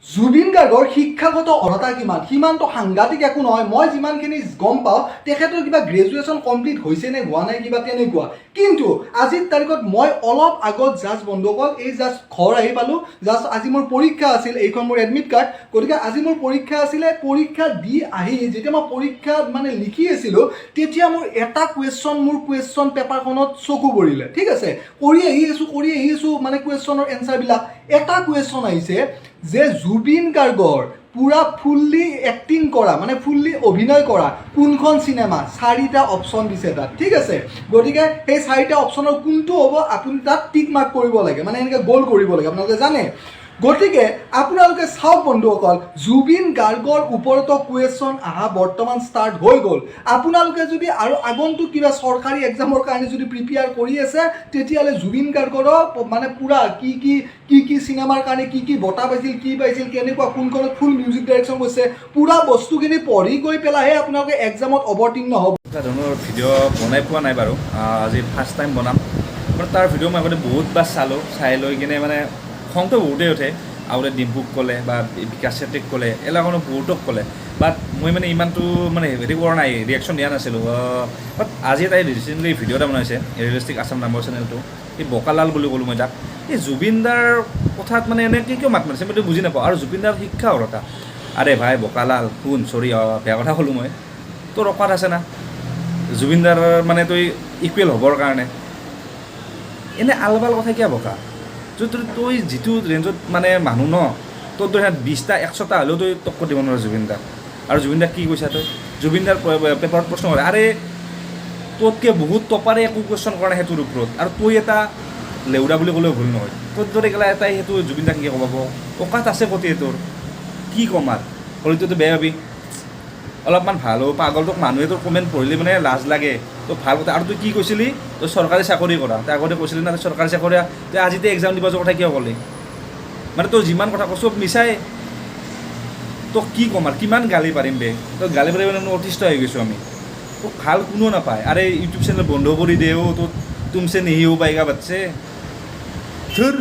জুবিন গাৰ্গৰ শিক্ষাগত অৰ্হতা কিমান সিমানটো সাংঘাতিক একো নহয়। মই যিমানখিনি গম পাওঁ তেখেতৰ কিবা গ্ৰেজুৱেশ্যন কমপ্লিট হৈছে নে হোৱা নাই কিবা তেনেকুৱা। কিন্তু আজিৰ তাৰিখত মই অলপ আগত জাষ্ট বন্ধুসকল এই জাষ্ট ঘৰ আহি পালোঁ। জাষ্ট আজি মোৰ পৰীক্ষা আছিল, এইখন মোৰ এডমিট কাৰ্ড। গতিকে আজি মোৰ পৰীক্ষা আছিলে, পৰীক্ষা দি আহি যেতিয়া মই পৰীক্ষা মানে লিখি আছিলোঁ তেতিয়া মোৰ এটা কুৱেশ্যন পেপাৰখনত চকু পৰিলে। ঠিক আছে, কৰি আহি আছোঁ মানে কুৱেশ্যনৰ এনচাৰবিলাক। এটা কুৱেশ্যন আহিছে যে জুবিন গাৰ্গৰ পুৰা ফুল্লি এক্টিং কৰা মানে ফুল্লি অভিনয় কৰা কোনখন চিনেমা, 4টা অপশ্যন দিছে তাত। ঠিক আছে, গতিকে সেই 4টা অপশ্যনৰ কোনটো হ'ব আপুনি তাত টিক মাৰ্ক কৰিব লাগে, মানে এনেকৈ গ'ল কৰিব লাগে, আপোনালোকে জানে। গতিকে আপোনালোকে চাওক বন্ধুসকল, জুবিন গাৰ্গৰ ওপৰতো কুৱেশ্যন অহা বৰ্তমান ষ্টাৰ্ট হৈ গ'ল। আপোনালোকে যদি আৰু আগন্তুক কিবা চৰকাৰী এক্সামৰ কাৰণে যদি প্ৰিপেয়াৰ কৰি আছে তেতিয়াহ'লে জুবিন গাৰ্গৰো মানে পূৰা কি চিনেমাৰ কাৰণে কি বঁটা পাইছিল, কি পাইছিল, কেনেকুৱা কোনখনত ফুল মিউজিক ডাইৰেকশ্যন কৰিছে, পূৰা বস্তুখিনি পঢ়ি গৈ পেলাইহে আপোনালোকে এক্সামত অৱতীৰ্ণ হ'ব। এটা ধৰণৰ ভিডিঅ' বনাই পোৱা নাই বাৰু, আজি ফাৰ্ষ্ট টাইম বনাম। মানে তাৰ ভিডিঅ' মই আগতে বহুতবাৰ চালোঁ, চাই লৈ কিনে মানে খংটো বহুতেই উঠে। আগতে ডিম্পুক ক'লে বা বিকাশ চেত্ৰীক ক'লে, এলাকানো বহুতক ক'লে, বাট মই মানে ইমানটো মানে হেৰি কৰা নাই, ৰিয়েকশ্যন দিয়া নাছিলোঁ। বাট আজি তাই ৰিচেণ্টলি ভিডিঅ' এটা বনাইছে, ৰিয়েলিষ্টিক আছাম নামৰ চেনেলটো, এই বকালাল বুলি ক'লোঁ মই তাক। এই জুবিনদাৰ কথাত মানে এনেকৈ কিয় মাত মাৰিছে মইতো বুজি নাপাওঁ। আৰু জুবিনদাৰ শিক্ষা অৰ্হতা, আৰে ভাই বকালাল শুন, চৰি বেয়া কথা ক'লোঁ মই, তোৰ অকাত আছে না জুবিনদাৰ মানে তই ইকুৱেল হ'বৰ কাৰণে? এনে আলবাল কথা কিয় বকা? তই যিটো ৰেঞ্জত মানে মানুহ ন, তোৰ তই 20টা 100টা হ'লেও তই টক্কৰ দিব নোৱাৰ জুবিনদাক। আৰু জুবিনদাক কি কৈছা তই? জুবিনদাৰ পেপাৰত প্ৰশ্ন কৰে, আৰে তোতকৈ বহুত টপাৰে একো কুৱেশ্যন কৰা নাই সেইটোৰ ওপৰত, আৰু তই এটা লেউৰা বুলি ক'লেও ভুল নহয়। তোৰ দৰে গেলা এটাই সেইটো জুবিনদাক কি ক'ব? অকাত আছে কতে তোৰ? কি ক'ম আৰু হ'লেতো তই বেয়া ভাবি অলপমান ভাল হ'ব পাগল। তোক মানুহে তোৰ কমেণ্ট পঢ়িলে মানে লাজ লাগে। তই ভাল কথা, আৰু তই কি কৈছিলি? তই চৰকাৰী চাকৰি কৰা, তই আগতে কৈছিলি না তই চৰকাৰী চাকৰি, তই আজিতে এক্সাম দিব যোৱাৰ কথা কিয় ক'লি? মানে তই যিমান কথা ক চব মিছাই। তোক কি ক'ম আৰু কিমান গালি পাৰিম বে? তই গালি পাৰি মানে অতিষ্ঠ হৈ গৈছোঁ আমি। তোক ভাল কোনো নাপায়। আৰে ইউটিউব চেনেল বন্ধ কৰি দেও, তোৰ তুমছে নেহি হ'ব পায়েগা বাচ্চে, ধুৰ।